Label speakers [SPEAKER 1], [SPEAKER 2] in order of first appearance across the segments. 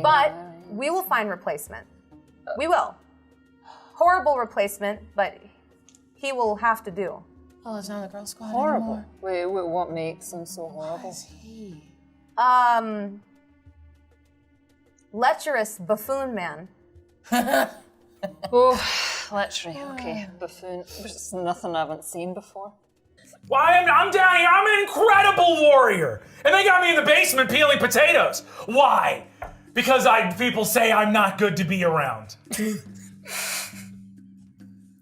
[SPEAKER 1] But we will find replacement. We will. Horrible replacement, but he will have to do.
[SPEAKER 2] Oh, it's not the girl squad
[SPEAKER 3] Horrible.
[SPEAKER 2] anymore.
[SPEAKER 3] Wait, what makes him so horrible?
[SPEAKER 2] What is he?
[SPEAKER 1] Lecherous buffoon man.
[SPEAKER 3] Oh, lechery. Okay, buffoon. There's nothing I haven't seen before.
[SPEAKER 4] Well, I'm down here. I'm an incredible warrior. And they got me in the basement peeling potatoes. Why? Because people say I'm not good to be around.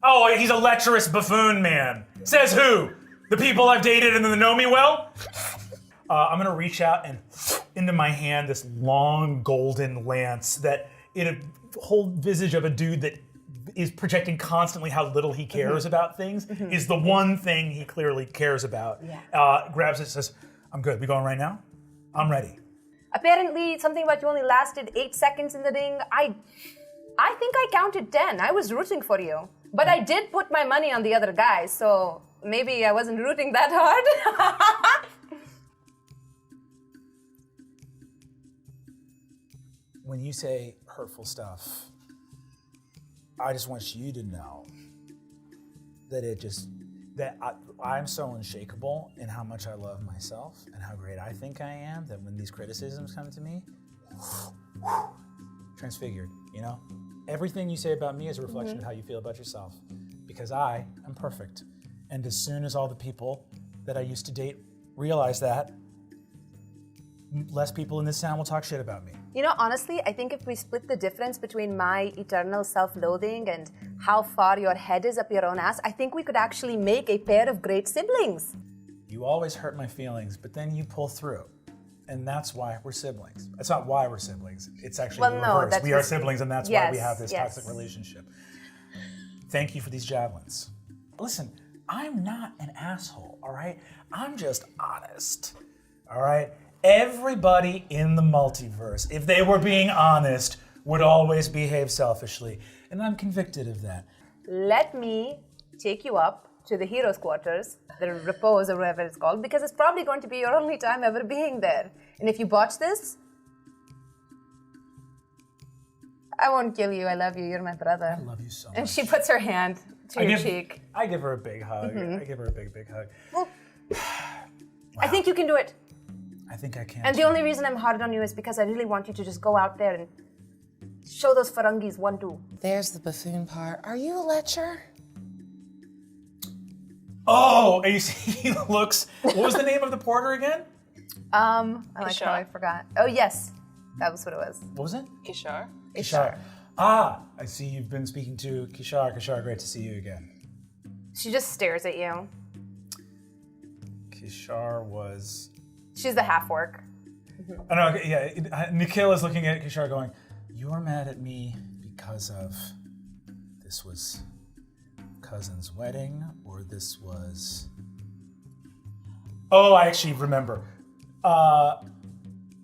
[SPEAKER 4] Oh, he's a lecherous buffoon man. Says who? The people I've dated and that know me well? I'm gonna reach out and into my hand this long golden lance that in a whole visage of a dude that is projecting constantly how little he cares about things is the one thing he clearly cares about.
[SPEAKER 1] Yeah.
[SPEAKER 4] Grabs it, says, I'm good. We going right now? I'm ready.
[SPEAKER 1] Apparently, something about you only lasted 8 seconds in the ring. I think I counted 10. I was rooting for you. But I did put my money on the other guy, so maybe I wasn't rooting that hard.
[SPEAKER 4] When you say hurtful stuff, I just want you to know that I'm so unshakable in how much I love myself and how great I think I am that when these criticisms come to me, transfigured, you know? Everything you say about me is a reflection of how you feel about yourself because I am perfect. And as soon as all the people that I used to date realize that, less people in this town will talk shit about me.
[SPEAKER 1] You know, honestly, I think if we split the difference between my eternal self-loathing and how far your head is up your own ass, I think we could actually make a pair of great siblings.
[SPEAKER 4] You always hurt my feelings, but then you pull through. And that's why we're siblings. It's not why we're siblings. It's actually the reverse. We are siblings, and that's why we have this toxic relationship. Thank you for these javelins. Listen, I'm not an asshole, all right? I'm just honest, all right? Everybody in the multiverse, if they were being honest, would always behave selfishly. And I'm convicted of that.
[SPEAKER 1] Let me take you up to the heroes' quarters, the repose or whatever it's called, because it's probably going to be your only time ever being there. And if you botch this, I won't kill you. I love you. You're my brother.
[SPEAKER 4] I love you so much.
[SPEAKER 1] And she puts her hand to your cheek.
[SPEAKER 4] I give her a big hug. I give her a big, big hug.
[SPEAKER 1] Well, I think you can do it.
[SPEAKER 4] I think I can.
[SPEAKER 1] And the only reason I'm hard on you is because I really want you to just go out there and show those Ferungis 1-2.
[SPEAKER 2] There's the buffoon part. Are you a lecher?
[SPEAKER 4] Oh, and you see he looks, what was the name of the porter again?
[SPEAKER 1] I like how I forgot. Oh, yes. That was what it was.
[SPEAKER 4] What was it?
[SPEAKER 3] Kishar.
[SPEAKER 4] Kishar. Ah, I see you've been speaking to Kishar. Kishar, great to see you again.
[SPEAKER 1] She just stares at you.
[SPEAKER 4] Kishar was...
[SPEAKER 1] She's the half-orc.
[SPEAKER 4] Oh, no, okay, yeah. Nikhil is looking at Kishar going, you're mad at me because of this was cousin's wedding, or this was... Oh, I actually remember.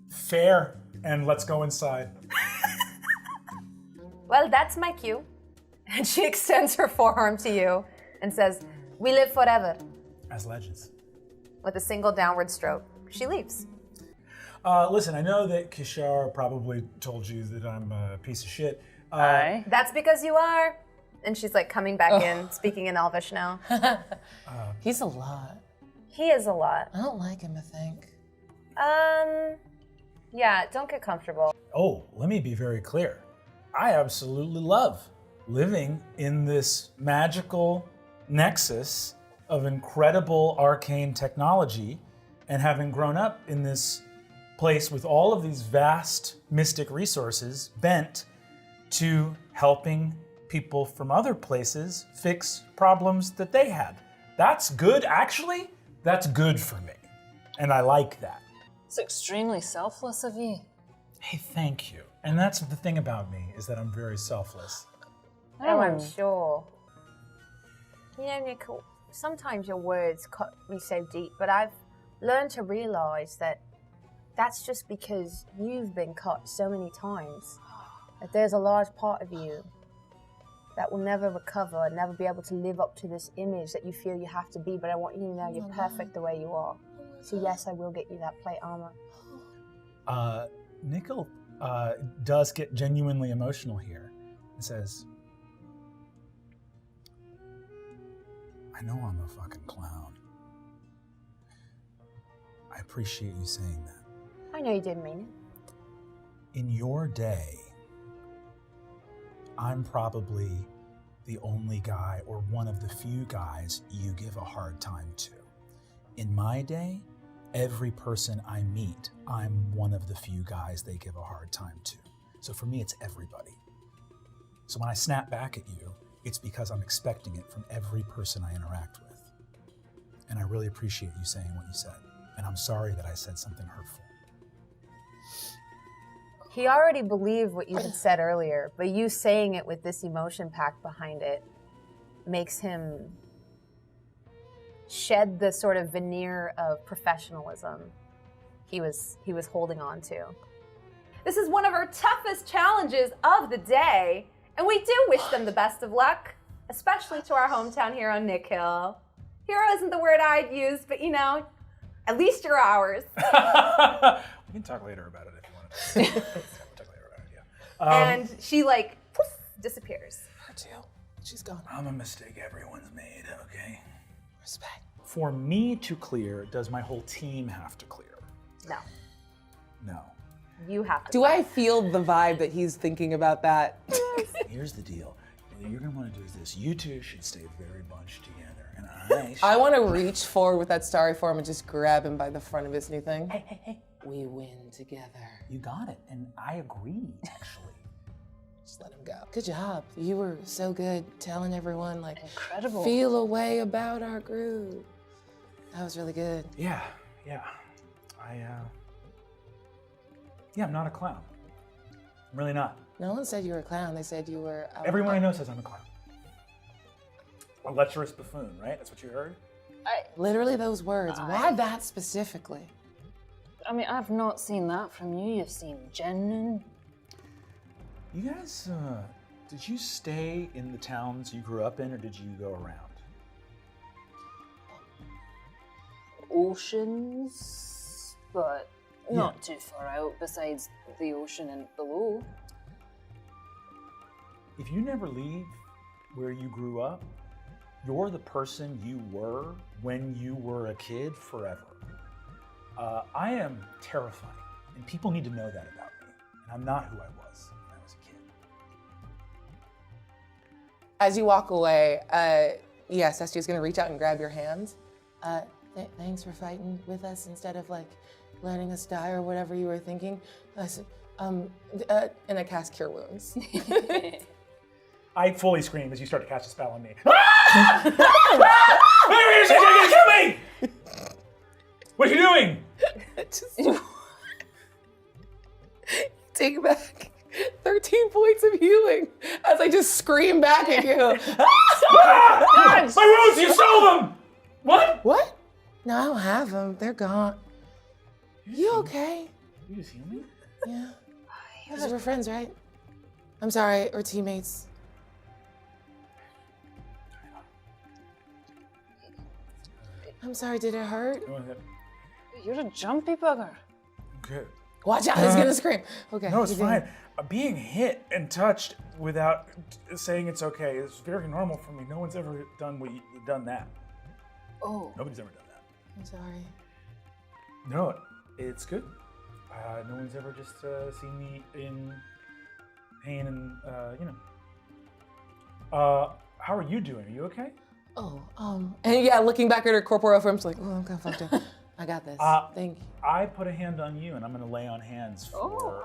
[SPEAKER 4] Fair, and let's go inside.
[SPEAKER 1] Well, that's my cue. And she extends her forearm to you and says, we live forever.
[SPEAKER 4] As legends.
[SPEAKER 1] With a single downward stroke, she leaves.
[SPEAKER 4] Listen, I know that Kishar probably told you that I'm a piece of shit.
[SPEAKER 1] That's because you are. And she's like coming back in, speaking in Elvish now.
[SPEAKER 2] He's a lot.
[SPEAKER 1] He is a lot.
[SPEAKER 2] I don't like him, I think.
[SPEAKER 1] Yeah, don't get comfortable.
[SPEAKER 4] Oh, let me be very clear. I absolutely love living in this magical nexus of incredible arcane technology and having grown up in this place with all of these vast mystic resources bent to helping people from other places fix problems that they had. That's good, actually. That's good for me. And I like that.
[SPEAKER 3] It's extremely selfless of you.
[SPEAKER 4] Hey, thank you. And that's the thing about me, is that I'm very selfless.
[SPEAKER 1] Oh, I'm sure. You know, Nicole, sometimes your words cut me so deep, but I've learned to realize that that's just because you've been cut so many times. That there's a large part of you that will never recover and never be able to live up to this image that you feel you have to be, but I want you to know you're perfect the way you are. So yes, I will get you that plate armor.
[SPEAKER 4] Nikhil does get genuinely emotional here and says, I know I'm a fucking clown. I appreciate you saying that.
[SPEAKER 1] I know you didn't mean it.
[SPEAKER 4] In your day, I'm probably the only guy or one of the few guys you give a hard time to. In my day, every person I meet, I'm one of the few guys they give a hard time to. So for me, it's everybody. So when I snap back at you, it's because I'm expecting it from every person I interact with. And I really appreciate you saying what you said. And I'm sorry that I said something hurtful.
[SPEAKER 1] He already believed what you had said earlier, but you saying it with this emotion packed behind it makes him shed the sort of veneer of professionalism he was holding on to.
[SPEAKER 5] This is one of our toughest challenges of the day, and we do wish them the best of luck, especially to our hometown hero, Nikhil. Hero isn't the word I'd use, but you know, at least you're ours.
[SPEAKER 4] We can talk later about it if you want to. Talk later about it, yeah.
[SPEAKER 5] And she like poof, disappears.
[SPEAKER 2] Her too. She's gone.
[SPEAKER 4] I'm a mistake everyone's made, okay?
[SPEAKER 2] Respect.
[SPEAKER 4] For me to clear, does my whole team have to clear?
[SPEAKER 5] No,
[SPEAKER 4] No.
[SPEAKER 5] you have to.
[SPEAKER 2] Do I feel the vibe that he's thinking about that?
[SPEAKER 4] Here's the deal. What you're gonna want to do is this. You two should stay very bunched together, and
[SPEAKER 2] I want to reach forward with that starry form and just grab him by the front of his new thing.
[SPEAKER 4] Hey.
[SPEAKER 2] We win together.
[SPEAKER 4] You got it, and I agree, actually.
[SPEAKER 2] Just let him go. Good job. You were so good telling everyone, like,
[SPEAKER 3] Incredible.
[SPEAKER 2] feel a way about our groove. That was really good.
[SPEAKER 4] Yeah. I'm not a clown. I'm really not.
[SPEAKER 2] No one said you were a clown. They said you were...
[SPEAKER 4] Everyone I know says I'm a clown. A lecherous buffoon, right? That's what you heard?
[SPEAKER 2] Literally those words. Why that specifically?
[SPEAKER 3] I mean, I've not seen that from you. You've seen genuine.
[SPEAKER 4] You guys, did you stay in the towns you grew up in, or did you go around?
[SPEAKER 3] Oceans, but not too far out besides the ocean and below.
[SPEAKER 4] If you never leave where you grew up, you're the person you were when you were a kid forever. I am terrifying, and people need to know that about me. And I'm not who I was when I was a kid.
[SPEAKER 2] As you walk away, yes, Estia's going to reach out and grab your hands. Thanks for fighting with us instead of like letting us die or whatever you were thinking. I said, and I cast Cure Wounds.
[SPEAKER 4] I fully scream as you start to cast a spell on me. You're gonna kill me! What are you doing?
[SPEAKER 2] Just take back 13 points of healing as I just scream back at you.
[SPEAKER 4] My wounds, you stole them! What?
[SPEAKER 2] What? No, I don't have them. They're gone. You okay?
[SPEAKER 4] You just heal me?
[SPEAKER 2] Yeah. Because we're friends, right? I'm sorry, we're teammates. I'm sorry, did it hurt?
[SPEAKER 4] Go ahead.
[SPEAKER 3] You're a jumpy bugger.
[SPEAKER 4] Okay.
[SPEAKER 2] Watch out, he's gonna scream. Okay.
[SPEAKER 4] No, it's
[SPEAKER 2] keep going.
[SPEAKER 4] fine. Being hit and touched without saying it's okay is very normal for me. No one's ever done that.
[SPEAKER 3] Oh.
[SPEAKER 4] Nobody's ever done that.
[SPEAKER 2] I'm sorry.
[SPEAKER 4] No, it's good. No one's ever just seen me in pain and, how are you doing? Are you okay?
[SPEAKER 2] Oh, and yeah, looking back at her corporeal form, she's like, oh, I'm kind of fucked up. I got this. Thank you.
[SPEAKER 4] I put a hand on you, and I'm going to lay on hands for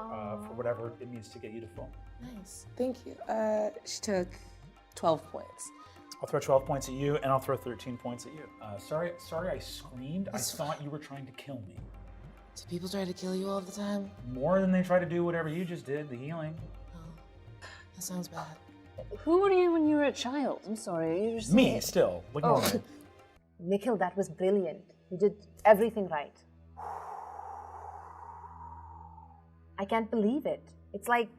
[SPEAKER 4] whatever it needs to get you to full.
[SPEAKER 2] Nice. Thank you. She took 12 points.
[SPEAKER 4] I'll throw 12 points at you, and I'll throw 13 points at you. Sorry, I screamed. I thought you were trying to kill me.
[SPEAKER 2] Do people try to kill you all the time?
[SPEAKER 4] More than they try to do whatever you just did, the healing.
[SPEAKER 2] Oh, that sounds bad.
[SPEAKER 3] Who were you when you were a child? I'm sorry. You were just
[SPEAKER 4] Me, still. Look normal.
[SPEAKER 1] Nikhil, that was brilliant. You did everything right. I can't believe it. It's like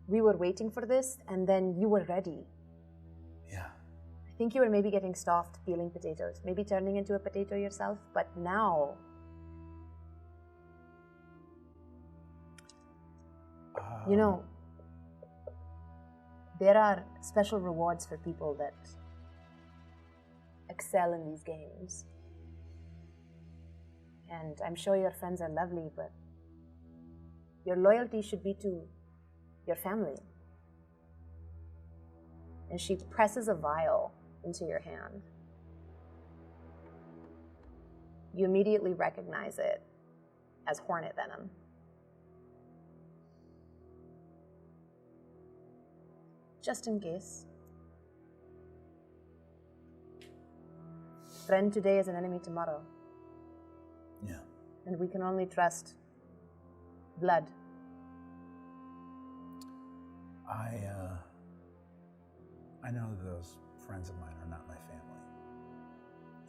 [SPEAKER 1] we were waiting for this and then you were ready.
[SPEAKER 4] Yeah.
[SPEAKER 1] I think you were maybe getting soft peeling potatoes, maybe turning into a potato yourself, but now... You know, there are special rewards for people that excel in these games. And I'm sure your friends are lovely, but your loyalty should be to your family. And she presses a vial into your hand. You immediately recognize it as hornet venom. Just in case. Friend today is an enemy tomorrow.
[SPEAKER 4] Yeah.
[SPEAKER 1] And we can only trust blood.
[SPEAKER 4] I know that those friends of mine are not my family.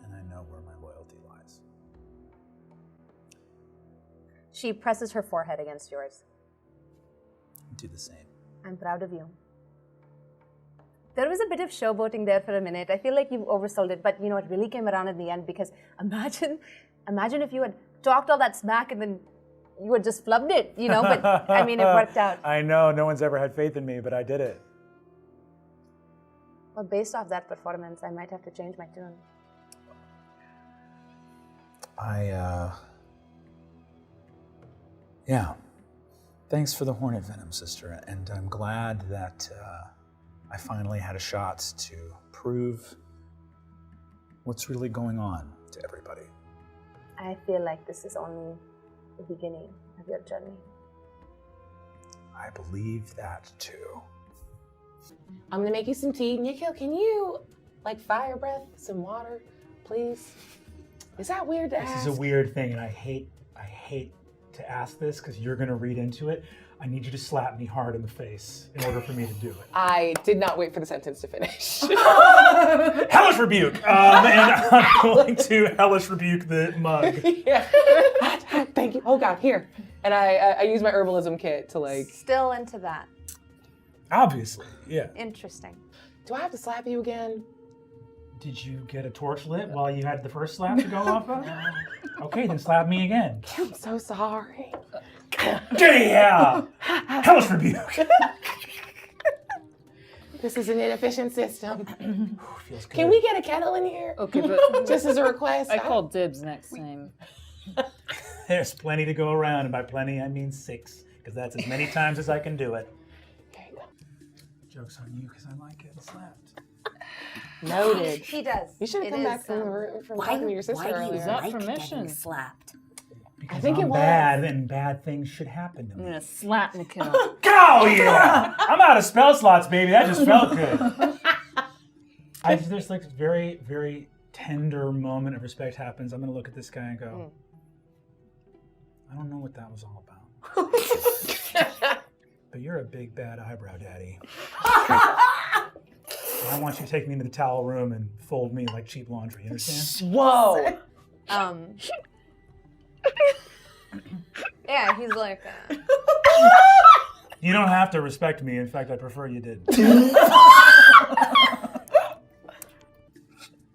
[SPEAKER 4] And I know where my loyalty lies.
[SPEAKER 1] She presses her forehead against yours.
[SPEAKER 4] Do the same.
[SPEAKER 1] I'm proud of you. There was a bit of showboating there for a minute. I feel like you oversold it, but you know, it really came around in the end because imagine if you had talked all that smack and then you had just flubbed it, you know, but I mean, it worked out.
[SPEAKER 4] I know, no one's ever had faith in me, but I did it.
[SPEAKER 1] Well, based off that performance, I might have to change my tune.
[SPEAKER 4] Yeah. Thanks for the hornet venom, sister, and I'm glad that I finally had a shot to prove what's really going on to everybody.
[SPEAKER 1] I feel like this is only the beginning of your journey.
[SPEAKER 4] I believe that too.
[SPEAKER 2] I'm gonna make you some tea. Nikhil, can you fire breath some water, please? Is that weird to ask?
[SPEAKER 4] This is a weird thing, and I hate to ask this because you're gonna read into it. I need you to slap me hard in the face in order for me to do it.
[SPEAKER 2] I did not wait for the sentence to finish.
[SPEAKER 4] Hellish rebuke! And I'm going to hellish rebuke the mug.
[SPEAKER 2] Yeah. Thank you. Oh God, here. And I use my herbalism kit to
[SPEAKER 5] Still into that.
[SPEAKER 4] Obviously, yeah.
[SPEAKER 5] Interesting.
[SPEAKER 2] Do I have to slap you again?
[SPEAKER 4] Did you get a torch lit while you had the first slap to go off of? Okay, then slap me again.
[SPEAKER 2] I'm so sorry.
[SPEAKER 4] Yeah! Hellish rebuke!
[SPEAKER 2] This is an inefficient system.
[SPEAKER 4] Feels good.
[SPEAKER 2] Can we get a kettle in here?
[SPEAKER 3] Okay, but
[SPEAKER 2] Just as a request.
[SPEAKER 3] I called dibs next time.
[SPEAKER 4] There's plenty to go around, and by plenty I mean 6, because that's as many times as I can do it.
[SPEAKER 2] There you go.
[SPEAKER 4] Joke's on you, because I like getting slapped.
[SPEAKER 2] Noted.
[SPEAKER 5] He does.
[SPEAKER 2] You should have come back from talking to your sister earlier.
[SPEAKER 3] Is that permission?
[SPEAKER 6] Slapped?
[SPEAKER 4] Because
[SPEAKER 2] I think
[SPEAKER 4] I'm
[SPEAKER 2] it was.
[SPEAKER 4] bad, and bad things should happen to
[SPEAKER 3] I'm
[SPEAKER 4] me.
[SPEAKER 3] gonna slap Nikhil.
[SPEAKER 4] Oh yeah! I'm out of spell slots, baby. That just felt good. There's a very, very tender moment of respect happens. I'm gonna look at this guy and go, I don't know what that was all about. But you're a big bad eyebrow daddy. I want you to take me into the towel room and fold me like cheap laundry. You understand?
[SPEAKER 2] Whoa.
[SPEAKER 5] Yeah, he's like,
[SPEAKER 4] You don't have to respect me. In fact, I prefer you did.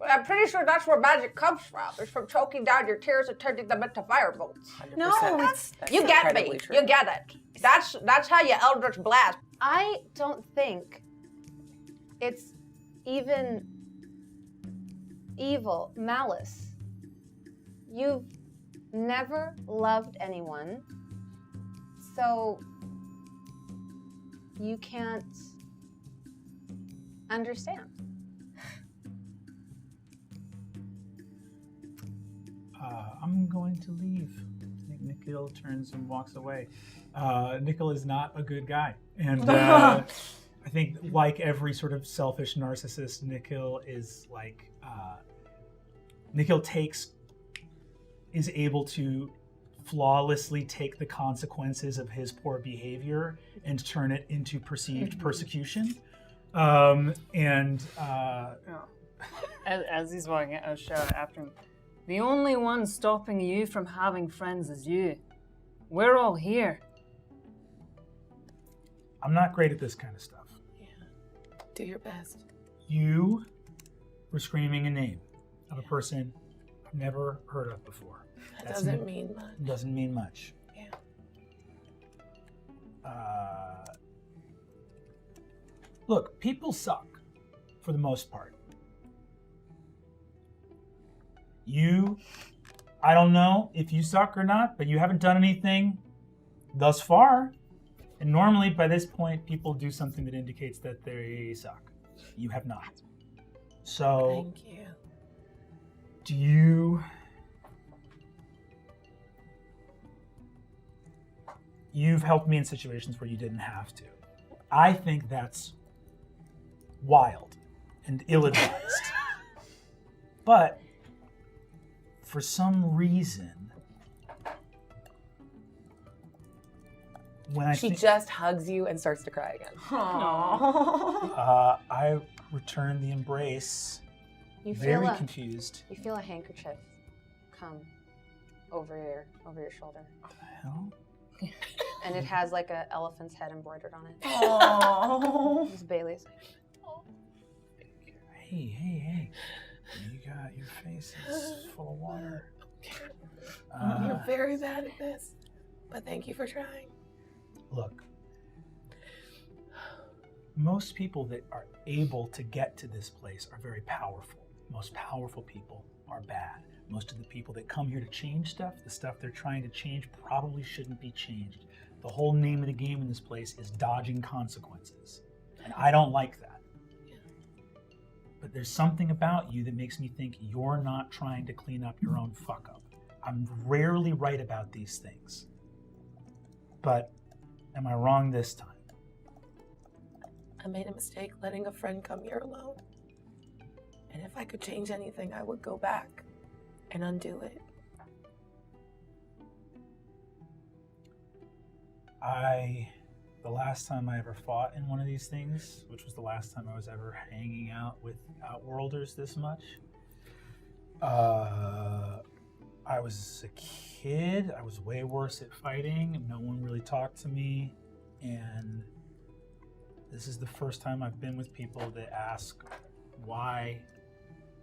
[SPEAKER 1] I'm pretty sure that's where magic comes from. It's from choking down your tears and turning them into firebolts.
[SPEAKER 5] no,
[SPEAKER 2] That's
[SPEAKER 1] You get me.
[SPEAKER 2] incredibly true.
[SPEAKER 1] You get it. That's how you Eldritch Blast.
[SPEAKER 5] I don't think it's even evil, malice. You've never loved anyone, so you can't understand.
[SPEAKER 4] I'm going to leave. I think Nikhil turns and walks away. Nikhil is not a good guy. And I think like every sort of selfish narcissist, Nikhil is Nikhil is able to flawlessly take the consequences of his poor behavior and turn it into perceived persecution.
[SPEAKER 3] As he's walking out, I'll shout after him. The only one stopping you from having friends is you. We're all here.
[SPEAKER 4] I'm not great at this kind of stuff.
[SPEAKER 2] Yeah. Do your best.
[SPEAKER 4] You were screaming a name of a person I've never heard of before.
[SPEAKER 2] That doesn't mean much.
[SPEAKER 4] Doesn't mean much.
[SPEAKER 2] Yeah.
[SPEAKER 4] Look, people suck for the most part. I don't know if you suck or not, but you haven't done anything thus far. And normally by this point, people do something that indicates that they suck. You have not. So,
[SPEAKER 2] Thank you.
[SPEAKER 4] You've helped me in situations where you didn't have to. I think that's wild and ill-advised. But for some reason, when
[SPEAKER 2] She just hugs you and starts to cry again.
[SPEAKER 4] I return the embrace,
[SPEAKER 1] You
[SPEAKER 4] very
[SPEAKER 1] feel
[SPEAKER 4] confused.
[SPEAKER 1] You feel a handkerchief come over your shoulder,
[SPEAKER 4] What the hell?
[SPEAKER 1] and it has like an elephant's head embroidered on it.
[SPEAKER 2] Oh.
[SPEAKER 1] It's Bailey's.
[SPEAKER 4] Hey. You got your face is full of water.
[SPEAKER 2] You're very bad at this, but thank you for trying.
[SPEAKER 4] Look, most people that are able to get to this place are very powerful. Most powerful people are bad. Most of the people that come here to change stuff, the stuff they're trying to change probably shouldn't be changed. The whole name of the game in this place is dodging consequences. And I don't like that. But there's something about you that makes me think you're not trying to clean up your own fuck up. I'm rarely right about these things. But am I wrong this time?
[SPEAKER 2] I made a mistake letting a friend come here alone. And if I could change anything, I would go back and undo it.
[SPEAKER 4] The last time I ever fought in one of these things, which was the last time I was ever hanging out with Outworlders this much, I was a kid. I was way worse at fighting, and no one really talked to me. And this is the first time I've been with people that ask why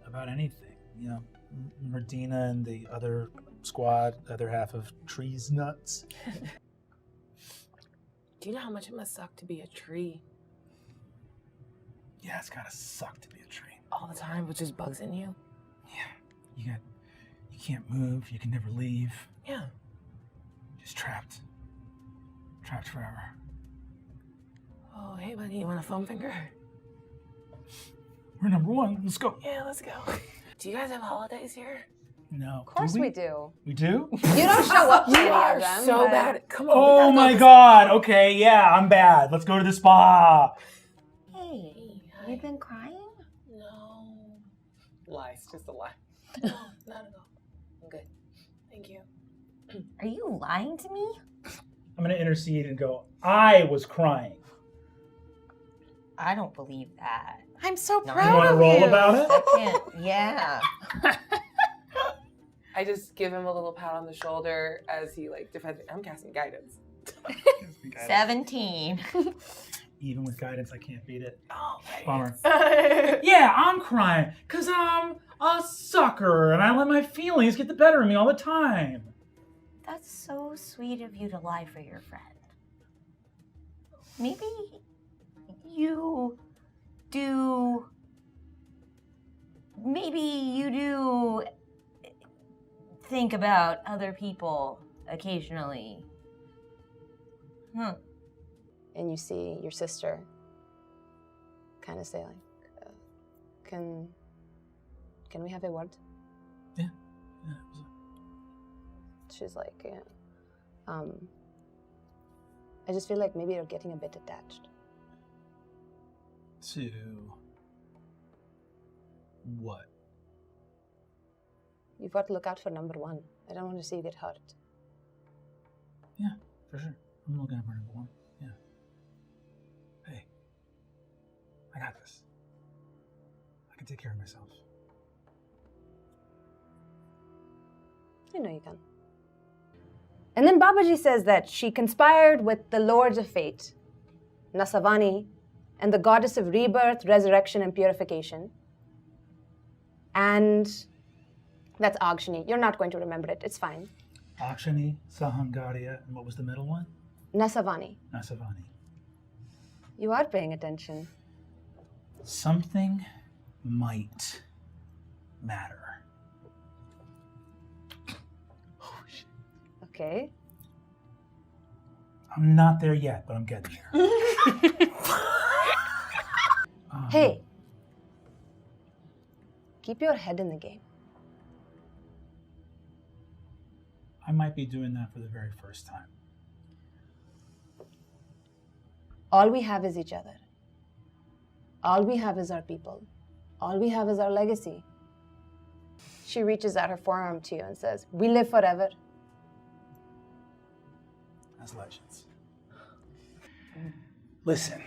[SPEAKER 4] about anything. You know, Merdina and the other squad, the other half of Trees Nuts.
[SPEAKER 2] Do you know how much it must suck to be a tree
[SPEAKER 4] Yeah, it's gotta suck to be a tree.
[SPEAKER 2] all the time with just bugs in you?
[SPEAKER 4] Yeah, you can't move. You can never leave.
[SPEAKER 2] Yeah.
[SPEAKER 4] Just trapped forever.
[SPEAKER 2] Oh, hey, buddy, you want a foam finger?
[SPEAKER 4] We're number one. Let's go.
[SPEAKER 2] Yeah, let's go. Do you guys have holidays here?
[SPEAKER 4] No.
[SPEAKER 1] Of course we do.
[SPEAKER 4] We do?
[SPEAKER 1] You don't show up to
[SPEAKER 2] You
[SPEAKER 1] any
[SPEAKER 2] are
[SPEAKER 1] of them.
[SPEAKER 2] so
[SPEAKER 1] but-
[SPEAKER 2] bad. Come on.
[SPEAKER 4] Oh my God. Okay, yeah, I'm bad. Let's go to the spa.
[SPEAKER 6] Hey, you've been crying?
[SPEAKER 2] No. Lies, just a lie. No, not at all. I'm good. Thank you.
[SPEAKER 6] Are you lying to me?
[SPEAKER 4] I'm gonna intercede and go, I was crying.
[SPEAKER 6] I don't believe that.
[SPEAKER 2] I'm so
[SPEAKER 6] No.
[SPEAKER 2] proud
[SPEAKER 4] You wanna
[SPEAKER 2] of
[SPEAKER 4] roll
[SPEAKER 2] you.
[SPEAKER 4] about it?
[SPEAKER 6] Second, yeah.
[SPEAKER 2] I just give him a little pat on the shoulder as he defends me. I'm casting guidance.
[SPEAKER 6] 17.
[SPEAKER 4] Even with guidance, I can't beat it.
[SPEAKER 2] Oh,
[SPEAKER 4] Bummer. Yeah, I'm crying because I'm a sucker and I let my feelings get the better of me all the time.
[SPEAKER 6] That's so sweet of you to lie for your friend. Maybe you do think about other people occasionally.
[SPEAKER 1] And you see your sister kind of say can we have a word?
[SPEAKER 4] Yeah.
[SPEAKER 1] She's like, yeah. I just feel like maybe you're getting a bit attached.
[SPEAKER 4] To what?
[SPEAKER 1] You've got to look out for number one. I don't want to see you get hurt.
[SPEAKER 4] Yeah, for sure. I'm looking at number one. Yeah. Hey, I got this. I can take care of myself.
[SPEAKER 1] You know you can. And then Babaji says that she conspired with the Lords of Fate, Nasavani, and the goddess of rebirth, resurrection, and purification. And that's Agshani. You're not going to remember it. It's fine.
[SPEAKER 4] Akshani, Sahangaria, and what was the middle one?
[SPEAKER 1] Nasavani,
[SPEAKER 4] Nasavani.
[SPEAKER 1] you are paying attention.
[SPEAKER 4] Something might matter. Oh, shit.
[SPEAKER 1] Okay.
[SPEAKER 4] I'm not there yet, but I'm getting there.
[SPEAKER 1] Hey, keep your head in the game.
[SPEAKER 4] I might be doing that for the very first time.
[SPEAKER 1] All we have is each other. All we have is our people. All we have is our legacy. She reaches out her forearm to you and says, we live forever.
[SPEAKER 4] As legends. Listen,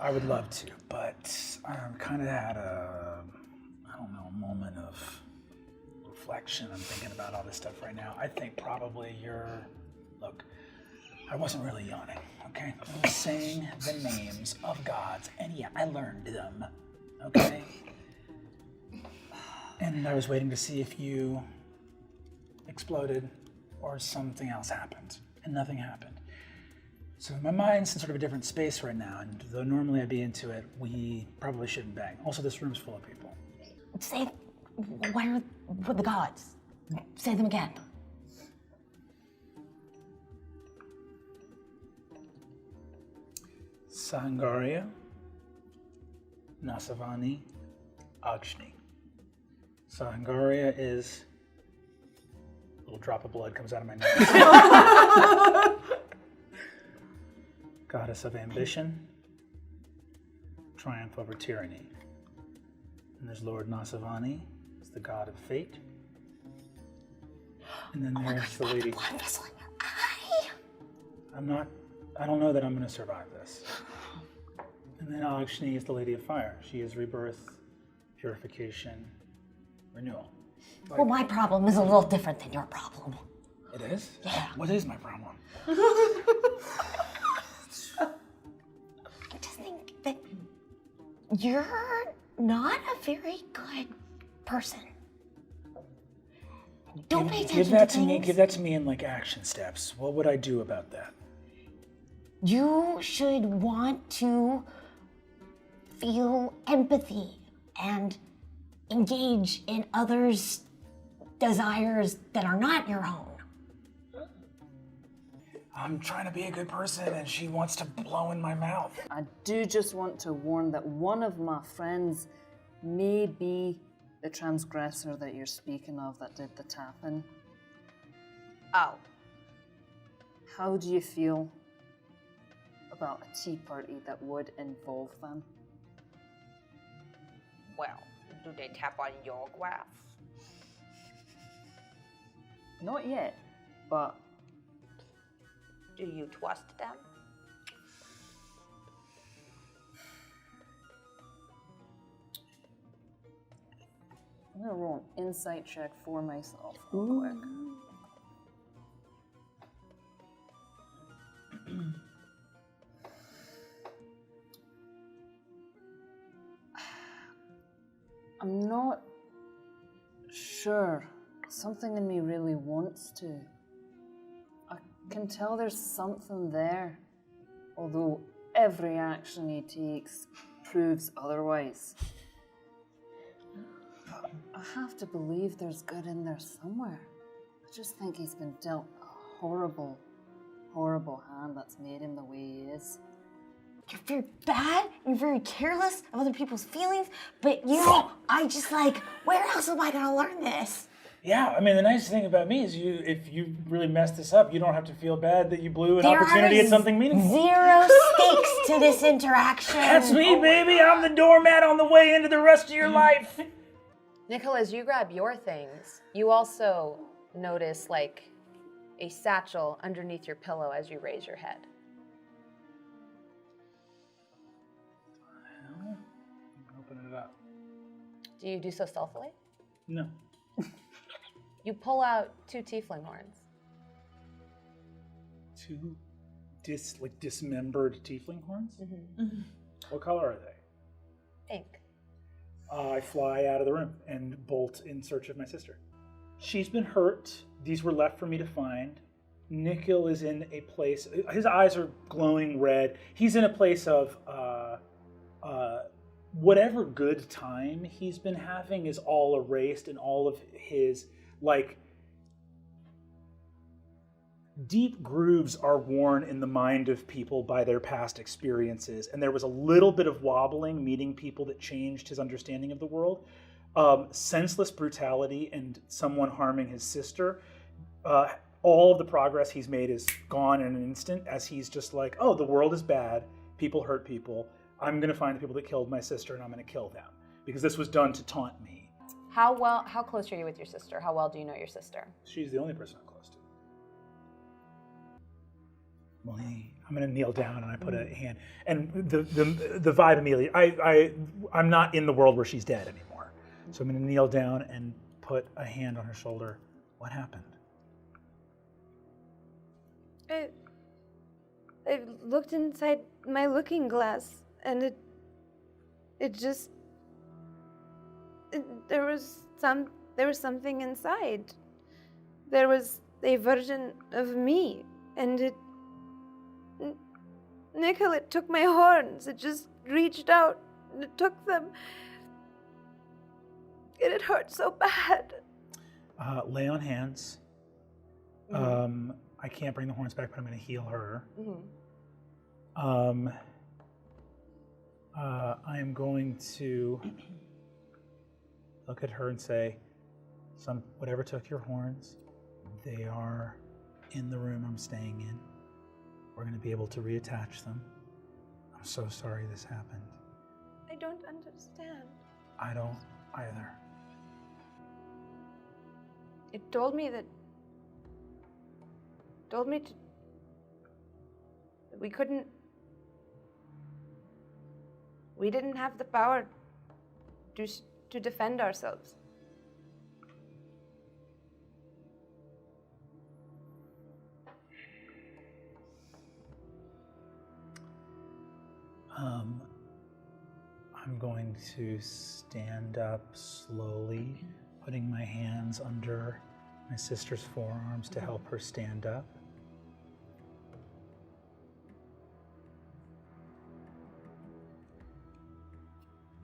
[SPEAKER 4] I would love to, but I kind of had a moment of reflection. I'm thinking about all this stuff right now. I think probably look, I wasn't really yawning, okay? I was saying the names of gods, and yeah, I learned them, okay? And I was waiting to see if you exploded or something else happened, and nothing happened. So my mind's in sort of a different space right now, and though normally I'd be into it, we probably shouldn't bang. Also, this room's full of people.
[SPEAKER 6] Say, where were the gods? Say them again.
[SPEAKER 4] Sangaria, Nasavani, Agni. Sangaria is... A little drop of blood comes out of my nose. Goddess of ambition, triumph over tyranny. And there's Lord Nasavani, who's the god of fate. And then there's the lady.
[SPEAKER 6] Blood vessel in your eye.
[SPEAKER 4] I don't know that I'm gonna survive this. And then Agni is the lady of fire. She is rebirth, purification, renewal.
[SPEAKER 6] Well, my problem is a little different than your problem.
[SPEAKER 4] It is?
[SPEAKER 6] Yeah.
[SPEAKER 4] What is my problem?
[SPEAKER 6] I just think that you're not a very good person. Don't pay attention
[SPEAKER 4] Give that to me.
[SPEAKER 6] things.
[SPEAKER 4] Give that to me in like action steps. What would I do about that?
[SPEAKER 6] You should want to feel empathy and engage in others' desires that are not your own.
[SPEAKER 4] I'm trying to be a good person and she wants to blow in my mouth.
[SPEAKER 3] I do just want to warn that one of my friends may be the transgressor that you're speaking of that did the tapping.
[SPEAKER 1] Oh.
[SPEAKER 3] How do you feel about a tea party that would involve them?
[SPEAKER 7] Well, do they tap on your grass?
[SPEAKER 3] Not yet, but
[SPEAKER 7] Do you trust them?
[SPEAKER 3] I'm gonna roll an insight check for myself real quick. I'm not sure. Something in me really wants to. I can tell there's something there, although every action he takes proves otherwise. I have to believe there's good in there somewhere. I just think he's been dealt a horrible, horrible hand that's made him the way he is.
[SPEAKER 6] You're very bad, you're very careless of other people's feelings, but you know, I just like, where else am I gonna learn this?
[SPEAKER 4] Yeah, I mean, the nice thing about me is if you really mess this up, you don't have to feel bad that you blew an opportunity at something meaningful.
[SPEAKER 6] Zero stakes to this interaction.
[SPEAKER 4] That's me, baby. I'm the doormat on the way into the rest of your life.
[SPEAKER 1] Nikhil, as you grab your things, you also notice like a satchel underneath your pillow as you raise your head.
[SPEAKER 4] Open it up.
[SPEAKER 1] Do you do so stealthily?
[SPEAKER 4] No.
[SPEAKER 1] You pull out 2 tiefling horns.
[SPEAKER 4] 2 dismembered tiefling horns? Mm-hmm. What color are they?
[SPEAKER 1] Pink.
[SPEAKER 4] I fly out of the room and bolt in search of my sister. She's been hurt. These were left for me to find. Nikhil is in a place, his eyes are glowing red. He's in a place of whatever good time he's been having is all erased, and all of his, like, deep grooves are worn in the mind of people by their past experiences. And there was a little bit of wobbling meeting people that changed his understanding of the world. Senseless brutality and someone harming his sister. All of the progress he's made is gone in an instant, as he's just like, oh, the world is bad. People hurt people. I'm going to find the people that killed my sister, and I'm going to kill them. Because this was done to taunt me.
[SPEAKER 5] How close are you with your sister? How well do you know your sister?
[SPEAKER 4] She's the only person I'm close to. Well, I'm going to kneel down, and I put a hand. And the vibe immediately, I'm not in the world where she's dead anymore. So I'm going to kneel down and put a hand on her shoulder. What happened?
[SPEAKER 8] I looked inside my looking glass, and there was something inside. There was a version of me, and Nikhil, it took my horns. It just reached out and it took them. And it hurt so bad.
[SPEAKER 4] Lay on hands. I can't bring the horns back, but I'm going to heal her. I am going to look at her and say, whatever took your horns, they are in the room I'm staying in. We're going to be able to reattach them. I'm so sorry this happened.
[SPEAKER 8] I don't understand.
[SPEAKER 4] I don't either.
[SPEAKER 8] It told me that we didn't have the power to defend ourselves.
[SPEAKER 4] I'm going to stand up slowly, putting my hands under my sister's forearms to help her stand up.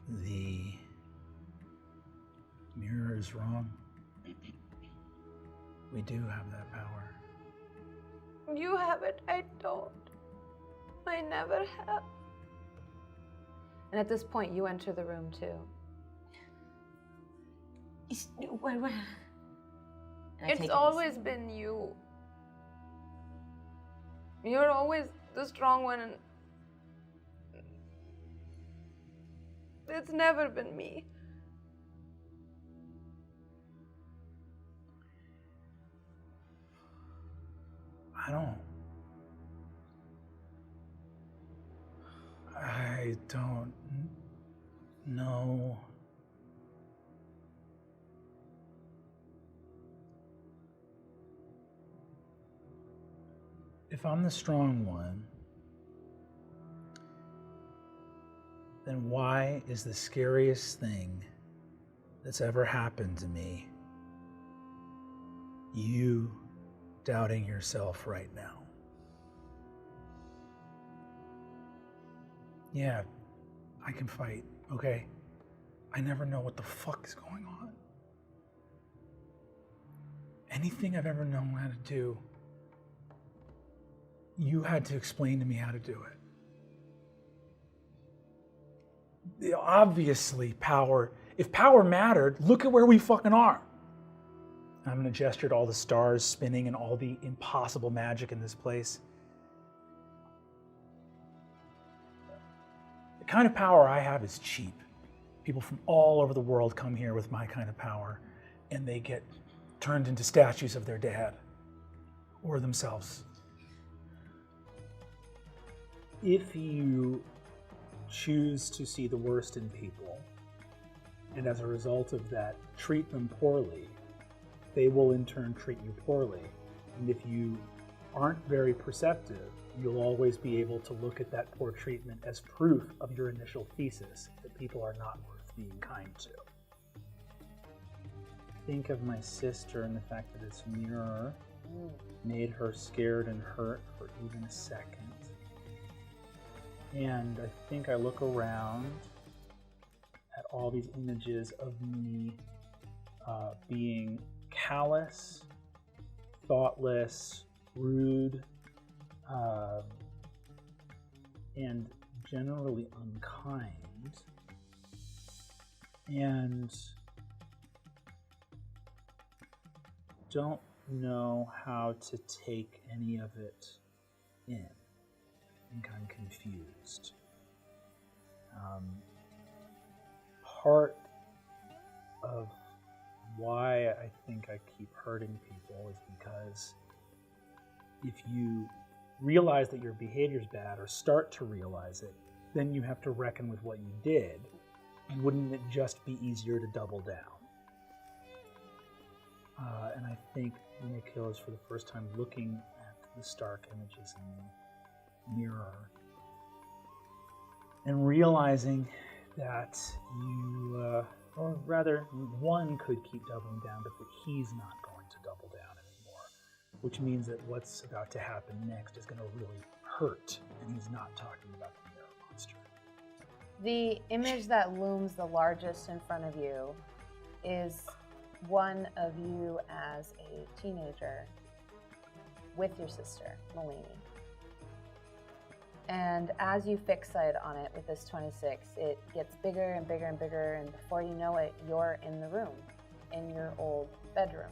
[SPEAKER 4] The mirror is wrong. We do have that power.
[SPEAKER 8] You have it, I don't. I never have.
[SPEAKER 5] And at this point, you enter the room too.
[SPEAKER 6] What?
[SPEAKER 8] It's always been you. You're always the strong one, and it's never been me.
[SPEAKER 4] I don't know. If I'm the strong one, then why is the scariest thing that's ever happened to me you doubting yourself right now? Yeah, I can fight, okay? I never know what the fuck is going on. Anything I've ever known how to do, you had to explain to me how to do it. Obviously, power, if power mattered, look at where we fucking are. I'm gonna gesture at all the stars spinning and all the impossible magic in this place. The kind of power I have is cheap. People from all over the world come here with my kind of power, and they get turned into statues of their dad or themselves. If you choose to see the worst in people, and as a result of that, treat them poorly, they will in turn treat you poorly. And if you aren't very perceptive, you'll always be able to look at that poor treatment as proof of your initial thesis that people are not worth being kind to. Think of my sister and the fact that this mirror made her scared and hurt for even a second. And I think I look around at all these images of me being callous, thoughtless, rude, and generally unkind. And don't know how to take any of it in. I think I'm confused. Part of why I think I keep hurting people is because if you realize that your behavior is bad or start to realize it, then you have to reckon with what you did. And wouldn't it just be easier to double down? And I think Nikhil is for the first time looking at the stark images in the mirror and realizing that you, or rather, one could keep doubling down, but that he's not going to double down anymore, which means that what's about to happen next is going to really hurt, and he's not talking about the mirror monster.
[SPEAKER 1] The image that looms the largest in front of you is one of you as a teenager with your sister, Malini. And as you fixate on it with this 26, it gets bigger and bigger and bigger, and before you know it, you're in the room, in your old bedroom.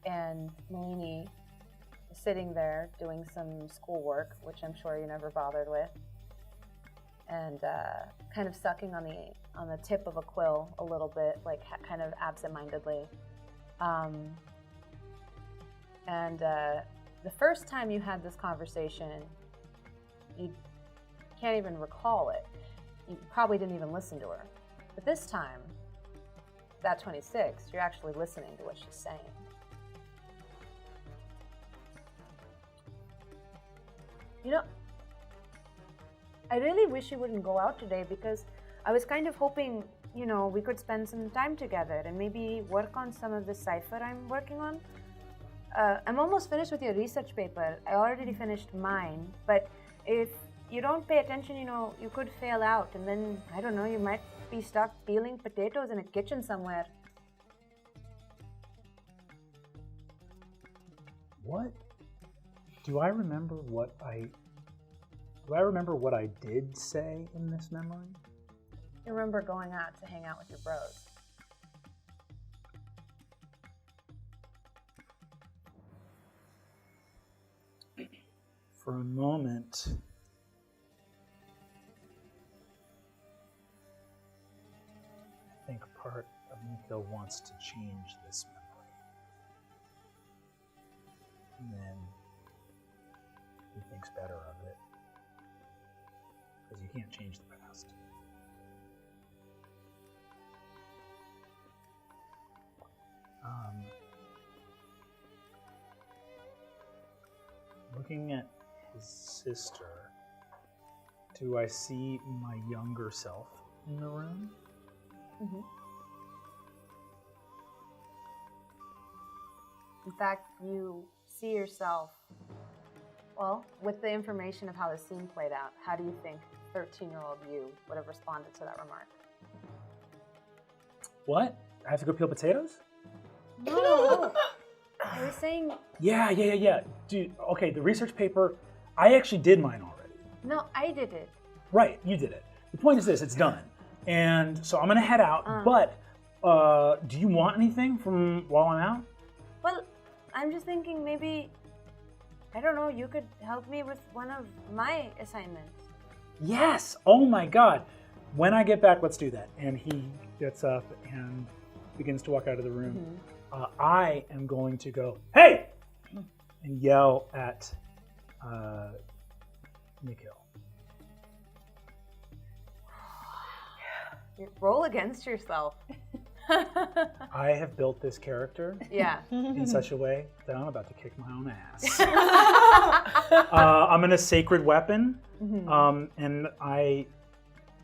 [SPEAKER 1] And Malini is sitting there doing some schoolwork, which I'm sure you never bothered with, and kind of sucking on the tip of a quill a little bit, like kind of absentmindedly. And the first time you had this conversation, you can't even recall it. You probably didn't even listen to her. But this time, that 26, you're actually listening to what she's saying. You know, I really wish you wouldn't go out today because I was kind of hoping, you know, we could spend some time together and maybe work on some of the cipher I'm working on. I'm almost finished with your research paper. I already finished mine, but if you don't pay attention, you know, you could fail out, and then, I don't know, you might be stuck peeling potatoes in a kitchen somewhere.
[SPEAKER 4] What? Do I remember what I did say in this memory?
[SPEAKER 1] You remember going out to hang out with your bros.
[SPEAKER 4] For a moment, I think part of Nikhil wants to change this memory. And then he thinks better of it. Because you can't change the past. Looking at his sister, do I see my younger self in the room?
[SPEAKER 1] Mm-hmm. In fact, you see yourself, well, with the information of how the scene played out, how do you think 13-year-old you would have responded to that remark?
[SPEAKER 4] What? I have to go peel potatoes?
[SPEAKER 1] No. I was saying...
[SPEAKER 4] Yeah. Dude, okay, the research paper, I actually did mine already.
[SPEAKER 1] No, I did it.
[SPEAKER 4] Right, you did it. The point is this, it's done. And so I'm gonna head out, but do you want anything from while I'm out?
[SPEAKER 1] Well, I'm just thinking maybe, I don't know, you could help me with one of my assignments.
[SPEAKER 4] Yes, oh my God. When I get back, let's do that. And he gets up and begins to walk out of the room. Mm-hmm. I am going to go, hey! And yell at Nikhil.
[SPEAKER 5] Roll against yourself.
[SPEAKER 4] I have built this character in such a way that I'm about to kick my own ass. I'm in a sacred weapon, and I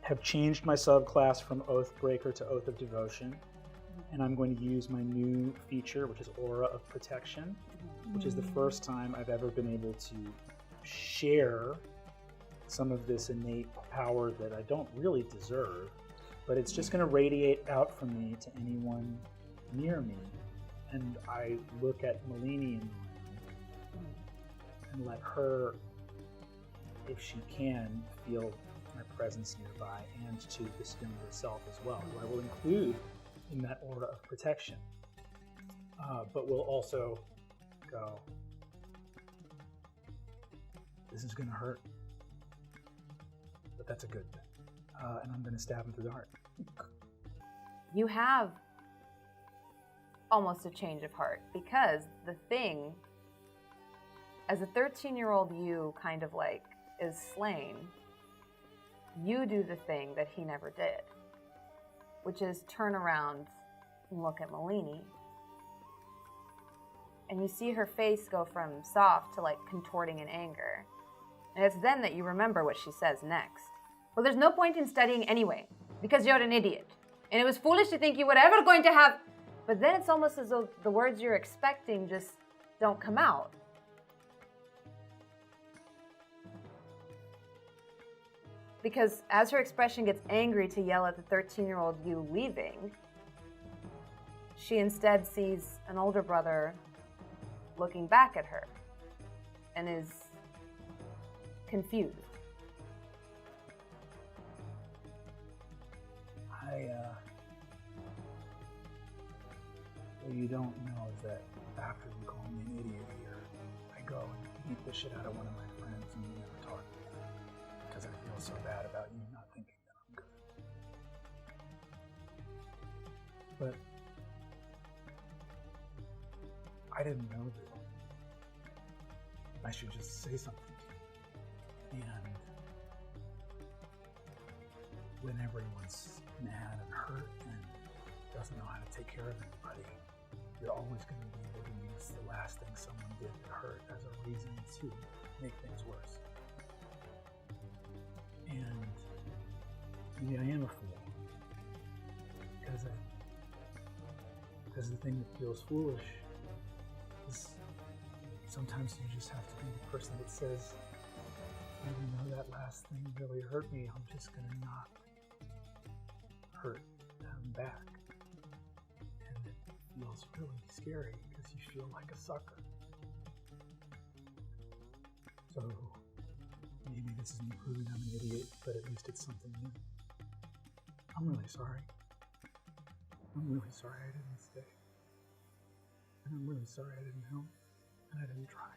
[SPEAKER 4] have changed my subclass from Oath Breaker to Oath of Devotion. and I'm going to use my new feature, which is Aura of Protection, which is the first time I've ever been able to share some of this innate power that I don't really deserve, but it's just going to radiate out from me to anyone near me. And I look at Malini and let her, if she can, feel my presence nearby, and to this younger self as well, who I will include in that aura of protection. But we'll also go, this is going to hurt, but that's a good thing. And I'm going to stab him through the heart.
[SPEAKER 5] You have almost a change of heart, because the thing, as a 13-year-old you kind of like is slain, you do the thing that he never did, which is turn around and look at Malini. And you see her face go from soft to like contorting in anger. And it's then that you remember what she says next. Well, there's no point in studying anyway, because you're an idiot. And it was foolish to think you were ever going to have... But then it's almost as though the words you're expecting just don't come out. Because as her expression gets angry to yell at the 13-year-old you leaving, she instead sees an older brother looking back at her and is confused.
[SPEAKER 4] What you don't know is that after you call me an idiot here, I go and beat the shit out of one of my friends and we never talk again. Because I feel so bad about you not thinking that I'm good. But I didn't know that I should just say something to you. And when everyone's mad and hurt and doesn't know how to take care of anybody, you're always going to be able to use the last thing someone did that hurt as a reason to make things worse. And maybe I am a fool. Because the thing that feels foolish is sometimes you just have to be the person that says, even though that last thing really hurt me, I'm just going to not hurt them back. And it feels really scary because you feel like a sucker. So maybe this is me proving I'm an idiot, but at least it's something new. I'm really sorry. I'm really sorry I didn't stay. And I'm really sorry I didn't help, and I didn't try.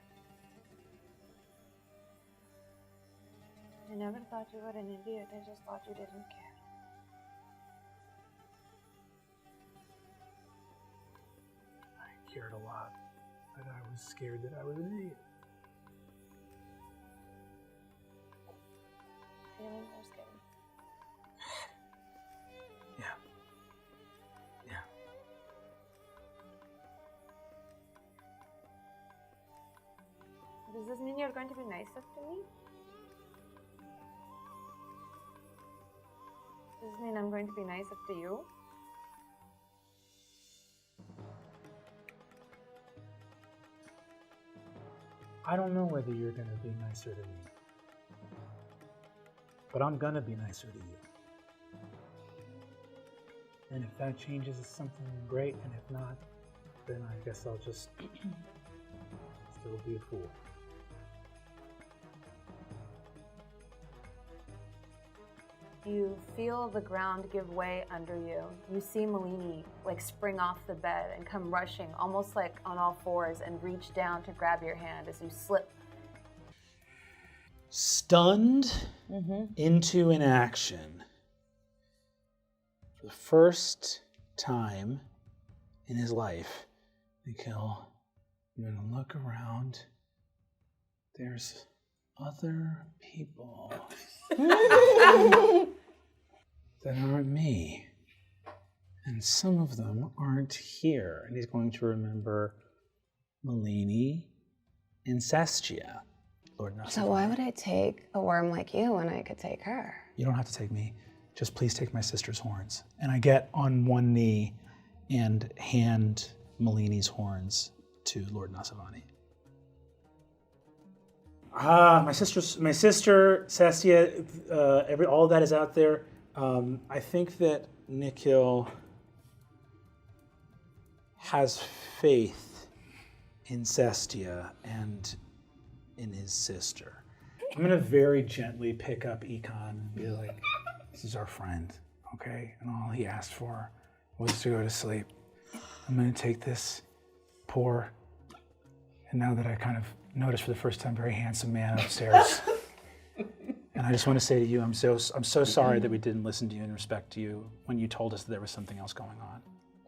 [SPEAKER 8] I never thought you were an idiot. I just thought you didn't care.
[SPEAKER 4] I cared a lot, but I was scared that I was an idiot.
[SPEAKER 8] Feeling or scared?
[SPEAKER 4] Yeah. Yeah.
[SPEAKER 8] Does this mean you're going to be nicer to me? Does this mean I'm going to be nicer to you?
[SPEAKER 4] I don't know whether you're going to be nicer to me, but I'm going to be nicer to you. And if that changes, it's something great, and if not, then I guess I'll just still be a fool.
[SPEAKER 5] You feel the ground give way under you. You see Malini like spring off the bed and come rushing, almost like on all fours, and reach down to grab your hand as you slip.
[SPEAKER 4] Stunned into inaction. For the first time in his life, Nikhil, you're gonna look around. There's other people that aren't me. And some of them aren't here. And he's going to remember Malini and Sestia. Lord knows.
[SPEAKER 6] So why would I take a worm like you when I could take her?
[SPEAKER 4] You don't have to take me. Just please take my sister's horns. And I get on one knee and hand Malini's horns to Lord Nasavani. My sister, Sastia, all of that is out there. I think that Nikhil has faith in Sastia and in his sister. I'm gonna very gently pick up Econ and be like, this is our friend, okay? And all he asked for was to go to sleep. I'm gonna take this poor, and now that I kind of noticed for the first time, very handsome man upstairs. And I just want to say to you, I'm so sorry that we didn't listen to you and respect you when you told us that there was something else going on.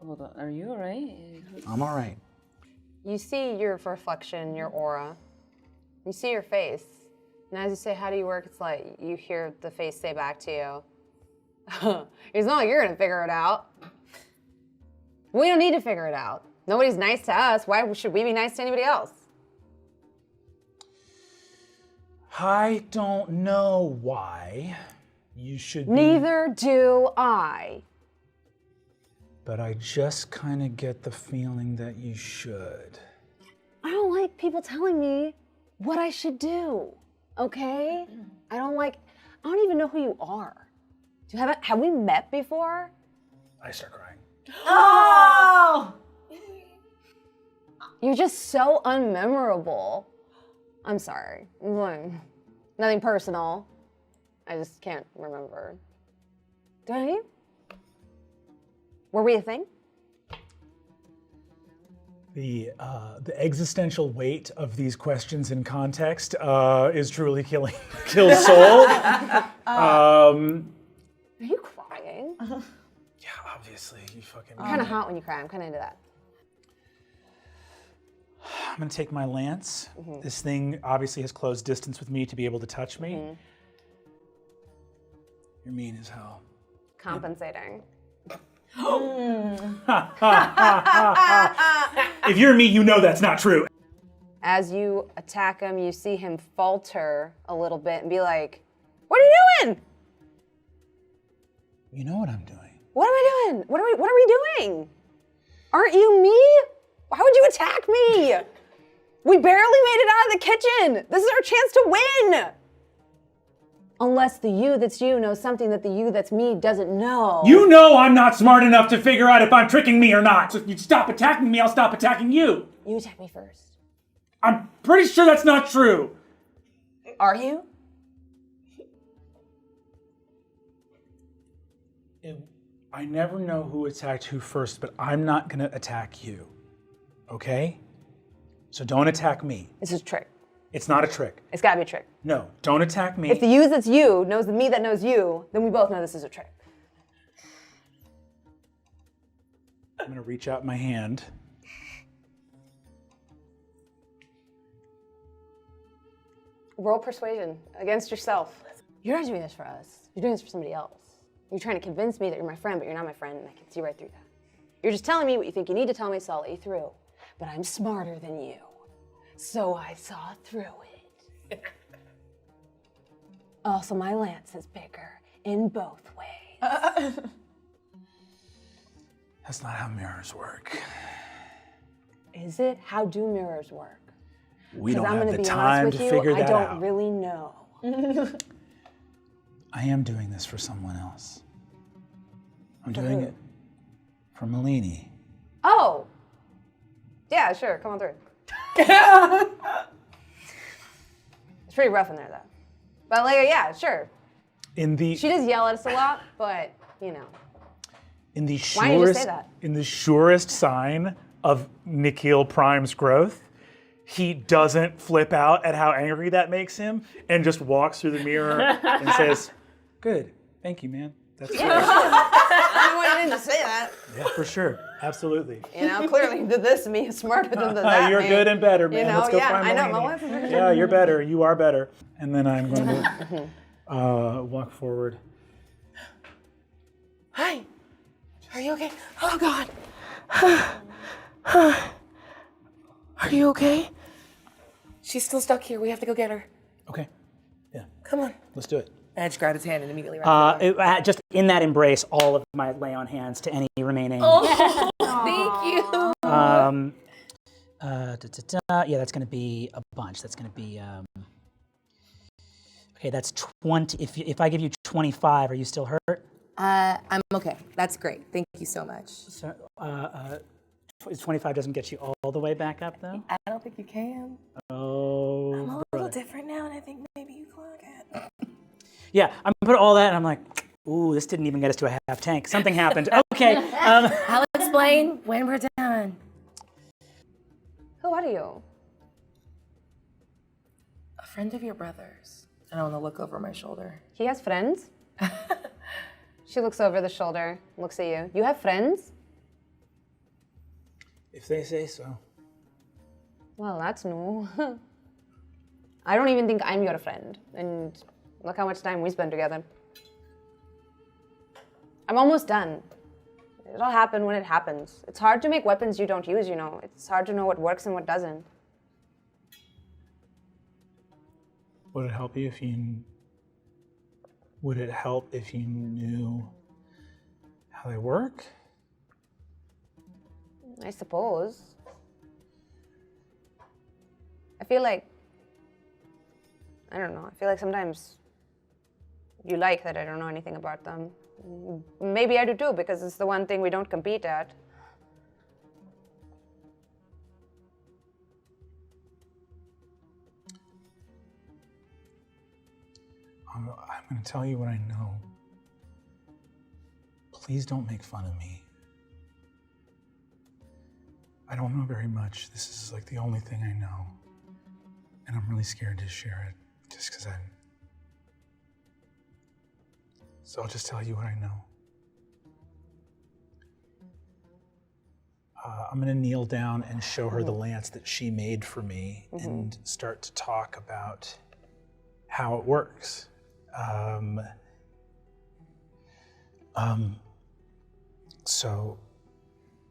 [SPEAKER 3] Hold on, are you all right?
[SPEAKER 4] I'm all right.
[SPEAKER 5] You see your reflection, your aura. You see your face. And as you say, how do you work? It's like you hear the face say back to you, it's not like you're going to figure it out. We don't need to figure it out. Nobody's nice to us. Why should we be nice to anybody else?
[SPEAKER 4] I don't know why you should be.
[SPEAKER 5] Neither do I.
[SPEAKER 4] But I just kind of get the feeling that you should.
[SPEAKER 5] I don't like people telling me what I should do, okay? I don't even know who you are. Have we met before?
[SPEAKER 4] I start crying.
[SPEAKER 6] Oh!
[SPEAKER 5] You're just so unmemorable. I'm sorry. Nothing personal. I just can't remember. Do I know you? Were we a thing?
[SPEAKER 4] The existential weight of these questions in context is truly kills soul.
[SPEAKER 5] Are you crying?
[SPEAKER 4] Yeah, obviously, you fucking.
[SPEAKER 5] Kind of hot when you cry. I'm kind of into that.
[SPEAKER 4] I'm gonna take my lance. This thing obviously has close distance with me to be able to touch me. You're mean as hell.
[SPEAKER 5] Compensating.
[SPEAKER 4] If you're me, you know that's not true.
[SPEAKER 5] As you attack him, you see him falter a little bit and be like, "What are you doing?
[SPEAKER 4] You know what I'm doing.
[SPEAKER 5] What am I doing? What are we doing? Aren't you me? Why would you attack me? We barely made it out of the kitchen. This is our chance to win. Unless the you that's you knows something that the you that's me doesn't know."
[SPEAKER 4] You know I'm not smart enough to figure out if I'm tricking me or not. So if you stop attacking me, I'll stop attacking you.
[SPEAKER 5] You attack me first.
[SPEAKER 4] I'm pretty sure that's not true.
[SPEAKER 5] Are you?
[SPEAKER 4] I never know who attacked who first, but I'm not gonna attack you. Okay? So don't attack me.
[SPEAKER 5] This is a trick.
[SPEAKER 4] It's not a trick.
[SPEAKER 5] It's gotta be a trick.
[SPEAKER 4] No, don't attack me.
[SPEAKER 5] If the you that's you knows the me that knows you, then we both know this is a trick.
[SPEAKER 4] I'm gonna reach out my hand.
[SPEAKER 5] Roll persuasion against yourself. You're not doing this for us. You're doing this for somebody else. You're trying to convince me that you're my friend, but you're not my friend, and I can see right through that. You're just telling me what you think you need to tell me, so I'll let you through. But I'm smarter than you, so I saw through it. Also, my lance is bigger in both ways.
[SPEAKER 4] That's not how mirrors work.
[SPEAKER 5] Is it? How do mirrors work?
[SPEAKER 4] We don't
[SPEAKER 5] I'm
[SPEAKER 4] have
[SPEAKER 5] gonna
[SPEAKER 4] the
[SPEAKER 5] be
[SPEAKER 4] time
[SPEAKER 5] honest
[SPEAKER 4] to
[SPEAKER 5] with you,
[SPEAKER 4] figure that out.
[SPEAKER 5] I don't really know.
[SPEAKER 4] I am doing this for someone else. I'm doing it for Malini.
[SPEAKER 5] Oh! Yeah, sure, come on through. It's pretty rough in there, though. But, like, yeah, sure. She does yell at us a lot, but, you know.
[SPEAKER 4] In the
[SPEAKER 5] Why didn't you just say that?
[SPEAKER 4] In the surest sign of Nikhil Prime's growth, he doesn't flip out at how angry that makes him and just walks through the mirror and says, "Good, thank you, man. That's great."
[SPEAKER 5] I don't want you to say that.
[SPEAKER 4] Yeah, for sure, absolutely.
[SPEAKER 5] You know, clearly you did this to me smarter than that.
[SPEAKER 4] You're
[SPEAKER 5] man.
[SPEAKER 4] good and better, man.
[SPEAKER 5] You know,
[SPEAKER 4] Let's go
[SPEAKER 5] yeah,
[SPEAKER 4] find
[SPEAKER 5] I know.
[SPEAKER 4] Malini.
[SPEAKER 5] My wife is very
[SPEAKER 4] Yeah, you're better. You are better. And then I'm going to walk forward.
[SPEAKER 2] Hi. Are you okay? Oh, God. Are you okay? She's still stuck here. We have to go get her.
[SPEAKER 4] Okay. Yeah.
[SPEAKER 2] Come on.
[SPEAKER 4] Let's do it.
[SPEAKER 2] And I just grabbed his hand and immediately wrapped it around.
[SPEAKER 9] Just in that embrace, all of my lay on hands to any remaining.
[SPEAKER 2] Oh, thank you.
[SPEAKER 9] Yeah, that's going to be a bunch. That's going to be. Okay, that's 20. If I give you 25, are you still hurt?
[SPEAKER 2] I'm okay. That's great. Thank you so much.
[SPEAKER 9] So, 25 doesn't get you all the way back up, though?
[SPEAKER 2] I don't think you can.
[SPEAKER 9] Oh,
[SPEAKER 2] I'm a little
[SPEAKER 9] brother.
[SPEAKER 2] different now, and I think maybe you can.
[SPEAKER 9] Yeah, I'm put all that, and I'm like, ooh, this didn't even get us to a half tank. Something happened. Okay.
[SPEAKER 2] I'll explain when we're done.
[SPEAKER 5] Who are you?
[SPEAKER 2] A friend of your brother's. And I want to look over my shoulder.
[SPEAKER 5] He has friends? She looks over the shoulder, looks at you. You have friends?
[SPEAKER 4] If they say so.
[SPEAKER 5] Well, that's new. I don't even think I'm your friend. And look how much time we spend together. I'm almost done. It'll happen when it happens. It's hard to make weapons you don't use, you know. It's hard to know what works and what doesn't.
[SPEAKER 4] Would it help you if you... Would it help if you knew how they work?
[SPEAKER 5] I suppose. I feel like... I don't know. I feel like sometimes you like that I don't know anything about them. Maybe I do too, because it's the one thing we don't compete at.
[SPEAKER 4] I'm going to tell you what I know. Please don't make fun of me. I don't know very much. This is like the only thing I know. And I'm really scared to share it just because I'm... So I'll just tell you what I know. I'm going to kneel down and show her the lance that she made for me and start to talk about how it works. So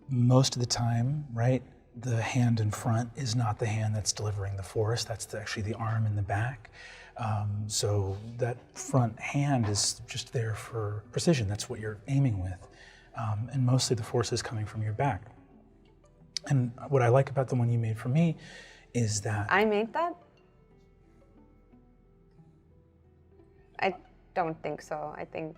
[SPEAKER 4] most of the time, right, the hand in front is not the hand that's delivering the force. That's actually the arm in the back. So that front hand is just there for precision. That's what you're aiming with. And mostly the force is coming from your back. And what I like about the one you made for me is that...
[SPEAKER 5] I made that? I don't think so. I think...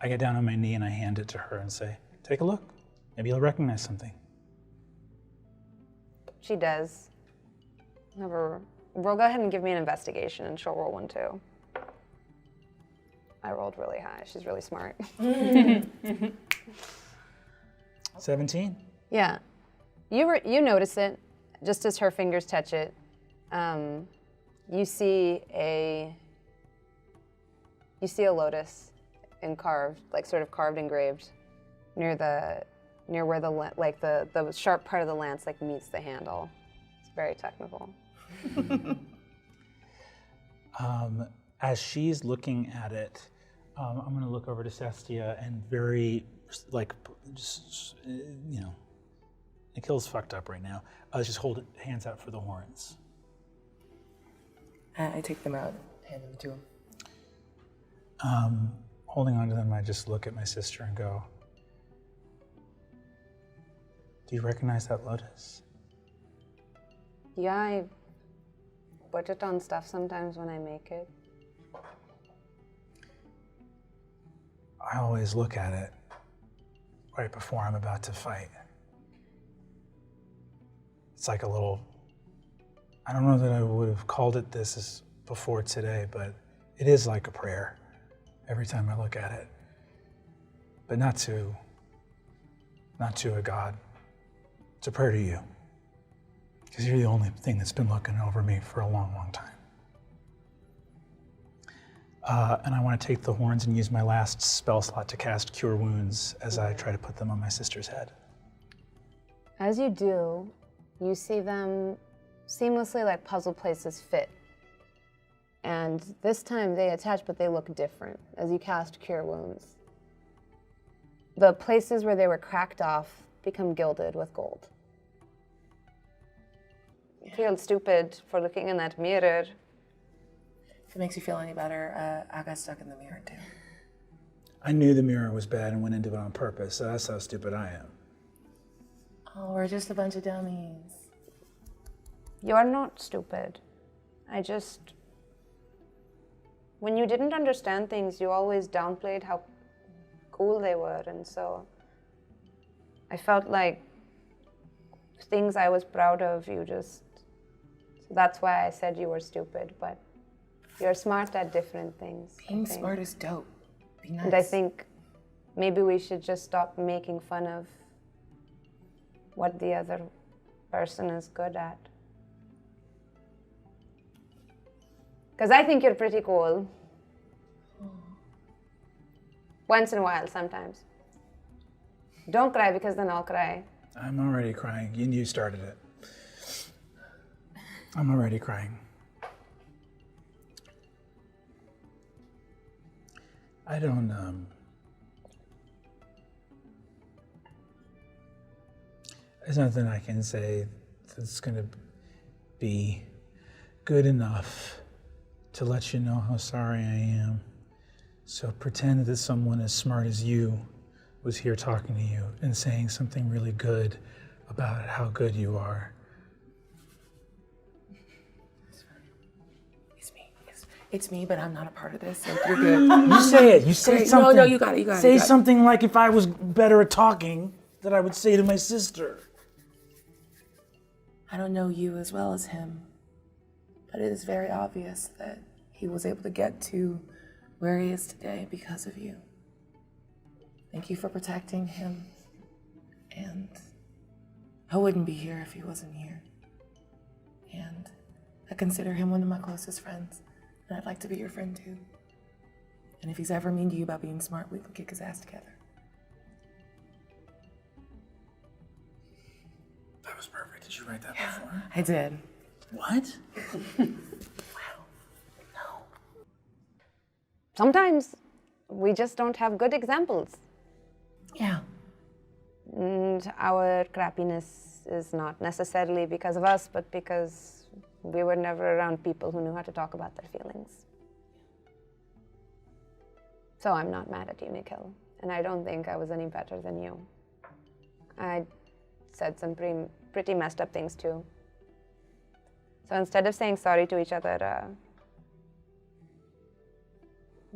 [SPEAKER 4] I get down on my knee and I hand it to her and say, take a look. Maybe you'll recognize something.
[SPEAKER 5] She does. Never. Well, go ahead and give me an investigation and she'll roll one too. I rolled really high. She's really smart.
[SPEAKER 4] 17?
[SPEAKER 5] Yeah. You notice it just as her fingers touch it. You see a lotus carved, like sort of carved, engraved near where the sharp part of the lance like meets the handle. It's very technical.
[SPEAKER 4] As she's looking at it, I'm going to look over to Sestia and very, like, just, you know, Nikhil's fucked up right now. Just hold hands out for the horns.
[SPEAKER 2] I take them out, hand them to him.
[SPEAKER 4] Holding on to them, I just look at my sister and go, do you recognize that lotus?
[SPEAKER 5] Yeah, I put it on stuff sometimes when I make it.
[SPEAKER 4] I always look at it right before I'm about to fight. It's like a little, I don't know that I would have called it this before today, but it is like a prayer every time I look at it. But not to a God. It's a prayer to you. Because you're the only thing that's been looking over me for a long, long time. And I want to take the horns and use my last spell slot to cast Cure Wounds as I try to put them on my sister's head.
[SPEAKER 5] As you do, you see them seamlessly like puzzle pieces fit. And this time they attach, but they look different as you cast Cure Wounds. The places where they were cracked off become gilded with gold. I feel stupid for looking in that mirror.
[SPEAKER 2] it makes you feel any better, I got stuck in the mirror too.
[SPEAKER 4] I knew the mirror was bad and went into it on purpose, so that's how stupid I am.
[SPEAKER 2] Oh, we're just a bunch of dummies.
[SPEAKER 8] You're not stupid. When you didn't understand things, you always downplayed how cool they were, and so I felt like things I was proud of, so that's why I said you were stupid, but you're smart at different things.
[SPEAKER 2] Being smart is dope. Be nice.
[SPEAKER 8] And I think maybe we should just stop making fun of what the other person is good at. Because I think you're pretty cool. Once in a while, sometimes. Don't cry, because then I'll cry.
[SPEAKER 4] I'm already crying. You started it. I'm already crying. I don't, there's nothing I can say that's gonna be good enough to let you know how sorry I am. So pretend that someone as smart as you was here talking to you and saying something really good about how good you are.
[SPEAKER 2] It's me, but I'm not a part of this, so you're good.
[SPEAKER 4] You say it. You say
[SPEAKER 2] Great.
[SPEAKER 4] something.
[SPEAKER 2] No, you got it.
[SPEAKER 4] Say something like, if I was better at talking, that I would say to my sister.
[SPEAKER 2] I don't know you as well as him, but it is very obvious that he was able to get to where he is today because of you. Thank you for protecting him, and I wouldn't be here if he wasn't here. And I consider him one of my closest friends, and I'd like to be your friend too. And if he's ever mean to you about being smart, we can kick his ass together.
[SPEAKER 4] That was perfect. Did you write that before?
[SPEAKER 2] I did.
[SPEAKER 4] What?
[SPEAKER 8] Sometimes we just don't have good examples.
[SPEAKER 2] Yeah.
[SPEAKER 8] And our crappiness is not necessarily because of us, but because we were never around people who knew how to talk about their feelings. So I'm not mad at you, Nikhil. And I don't think I was any better than you. I said some pretty messed up things too. So instead of saying sorry to each other,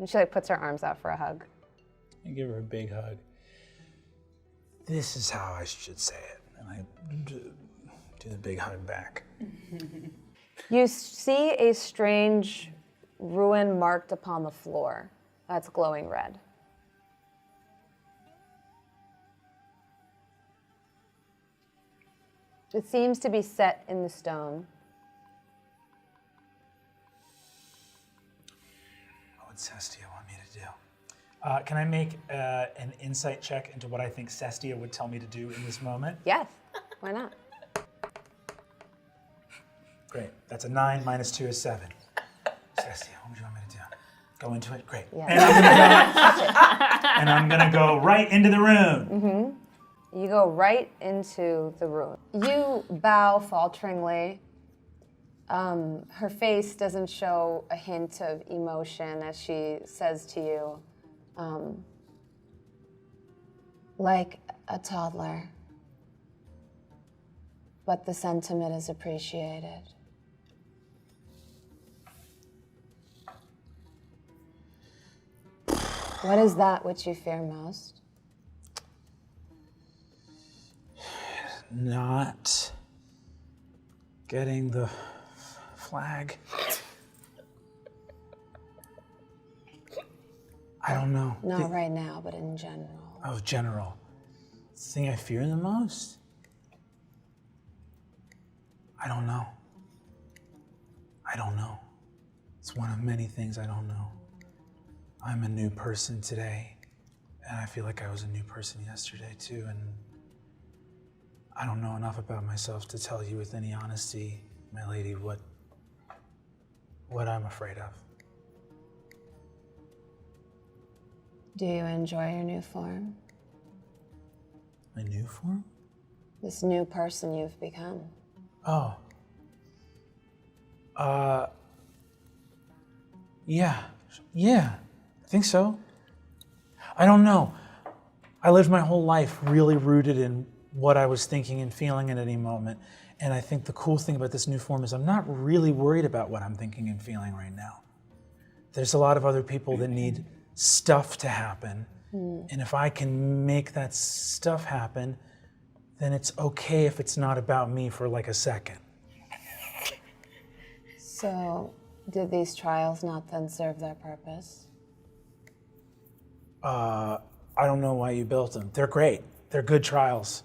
[SPEAKER 8] she puts her arms out for a hug.
[SPEAKER 4] I give her a big hug. This is how I should say it. And I do the big hug back.
[SPEAKER 8] You see a strange ruin marked upon the floor that's glowing red. It seems to be set in the stone.
[SPEAKER 4] What would Cestia want me to do? Can I make an insight check into what I think Cestia would tell me to do in this moment?
[SPEAKER 8] Yes, why not?
[SPEAKER 4] Great. That's a 9 minus 2 is 7. Cestia, what would you want me to do? Go into it? Great.
[SPEAKER 8] Yeah.
[SPEAKER 4] And I'm gonna go right into the room.
[SPEAKER 8] Mm-hmm. You go right into the room. You bow falteringly. Her face doesn't show a hint of emotion as she says to you, like a toddler, but the sentiment is appreciated. What is that which you fear most?
[SPEAKER 4] Not getting the flag. I don't know.
[SPEAKER 8] Not right now, but in general.
[SPEAKER 4] Oh, general. The thing I fear the most? I don't know. I don't know. It's one of many things I don't know. I'm a new person today, and I feel like I was a new person yesterday too, and I don't know enough about myself to tell you with any honesty, my lady, what I'm afraid of.
[SPEAKER 8] Do you enjoy your new form?
[SPEAKER 4] My new form?
[SPEAKER 8] This new person you've become?
[SPEAKER 4] Oh. Yeah, I think so. I don't know. I lived my whole life really rooted in what I was thinking and feeling at any moment. And I think the cool thing about this new form is I'm not really worried about what I'm thinking and feeling right now. There's a lot of other people that need stuff to happen. And if I can make that stuff happen, then it's okay if it's not about me for like a second.
[SPEAKER 8] So, did these trials not then serve their purpose?
[SPEAKER 4] I don't know why you built them. They're great. They're good trials.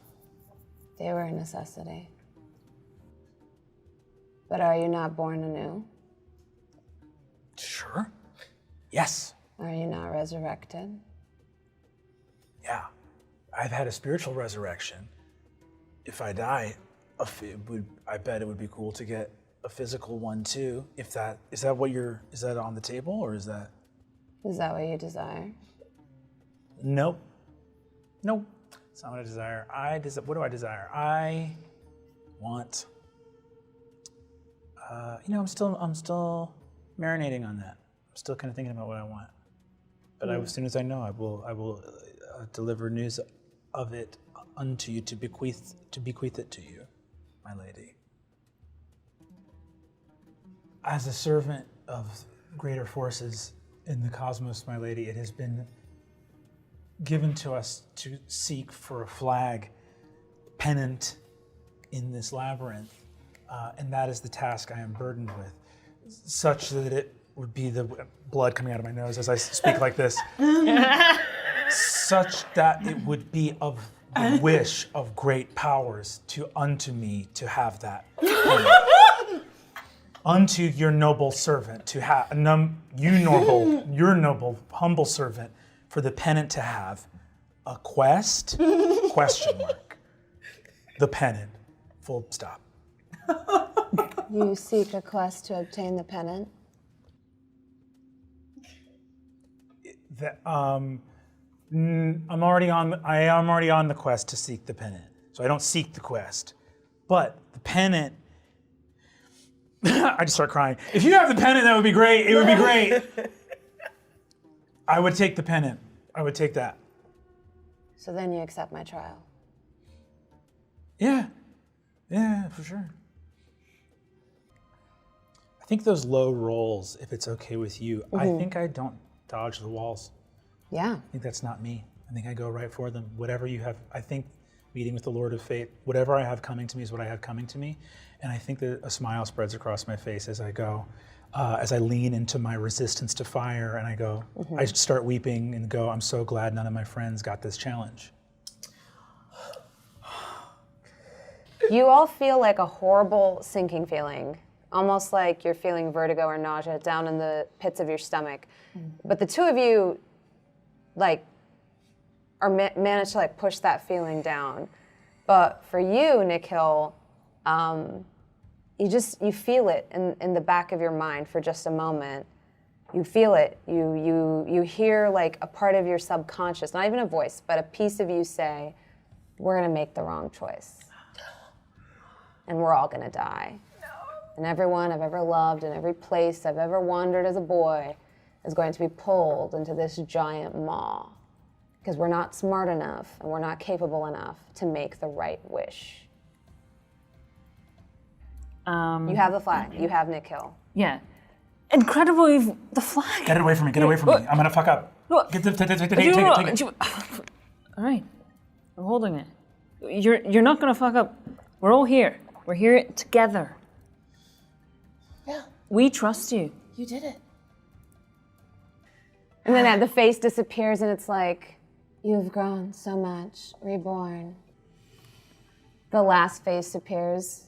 [SPEAKER 8] They were a necessity. But are you not born anew?
[SPEAKER 4] Sure. Yes.
[SPEAKER 8] Are you not resurrected?
[SPEAKER 4] Yeah. I've had a spiritual resurrection. If I die, I bet it would be cool to get a physical one too. Is that on the table, or is that?
[SPEAKER 8] Is that what you desire?
[SPEAKER 4] Nope. It's not what I desire. What do I desire? I want. I'm still marinating on that. I'm still kind of thinking about what I want. But as soon as I know, I will deliver news of it unto you to bequeath it to you, my lady. As a servant of greater forces in the cosmos, my lady, it has been given to us to seek for a flag pennant in this labyrinth, and that is the task I am burdened with, such that it would be the blood coming out of my nose as I speak like this, such that it would be of the wish of great powers unto me to have that pennant. Unto your noble servant to have, your noble, humble servant, for the pennant to have a quest, question mark, the pennant, full stop.
[SPEAKER 8] You seek a quest to obtain the pennant?
[SPEAKER 4] I am already on the quest to seek the pennant. So I don't seek the quest. But the pennant, I just start crying. If you have the pennant, that would be great. It would be great. I would take the pennant. I would take that.
[SPEAKER 8] So then you accept my trial?
[SPEAKER 4] Yeah, for sure. I think those low rolls, if it's okay with you, I think I don't dodge the walls.
[SPEAKER 8] Yeah.
[SPEAKER 4] I think that's not me. I think I go right for them. Whatever you have, I think meeting with the Lord of Fate, whatever I have coming to me is what I have coming to me. And I think that a smile spreads across my face as I go, as I lean into my resistance to fire, and I go, I start weeping and go, I'm so glad none of my friends got this challenge.
[SPEAKER 8] You all feel like a horrible sinking feeling, almost like you're feeling vertigo or nausea down in the pits of your stomach. But the two of you, manage to push that feeling down. But for you, Nikhil, you feel it in the back of your mind for just a moment. You feel it. You hear a part of your subconscious, not even a voice, but a piece of you say, we're gonna make the wrong choice. And we're all gonna die. No. And everyone I've ever loved and every place I've ever wandered as a boy is going to be pulled into this giant maw. Because we're not smart enough and we're not capable enough to make the right wish. You have the flag. You have Nikhil.
[SPEAKER 3] Yeah. Incredibly, the flag.
[SPEAKER 4] Get it away from me. Get away from me. I'm gonna fuck up. Take it.
[SPEAKER 3] All right. I'm holding it. You're not gonna fuck up. We're all here. We're here together.
[SPEAKER 2] Yeah,
[SPEAKER 3] We trust you.
[SPEAKER 2] you did it.
[SPEAKER 8] And then the face disappears and it's like, you've grown so much, reborn. The last face appears.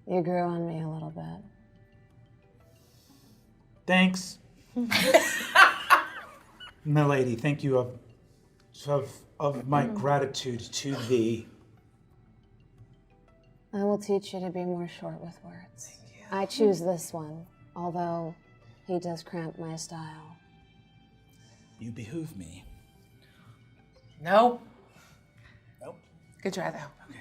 [SPEAKER 8] You grew on me a little bit.
[SPEAKER 4] Thanks. Milady, thank you of my gratitude to thee.
[SPEAKER 8] I will teach you to be more short with words. I choose this one, although he does cramp my style.
[SPEAKER 4] You behoove me.
[SPEAKER 2] Nope.
[SPEAKER 4] Nope.
[SPEAKER 2] Good try though.
[SPEAKER 4] Okay.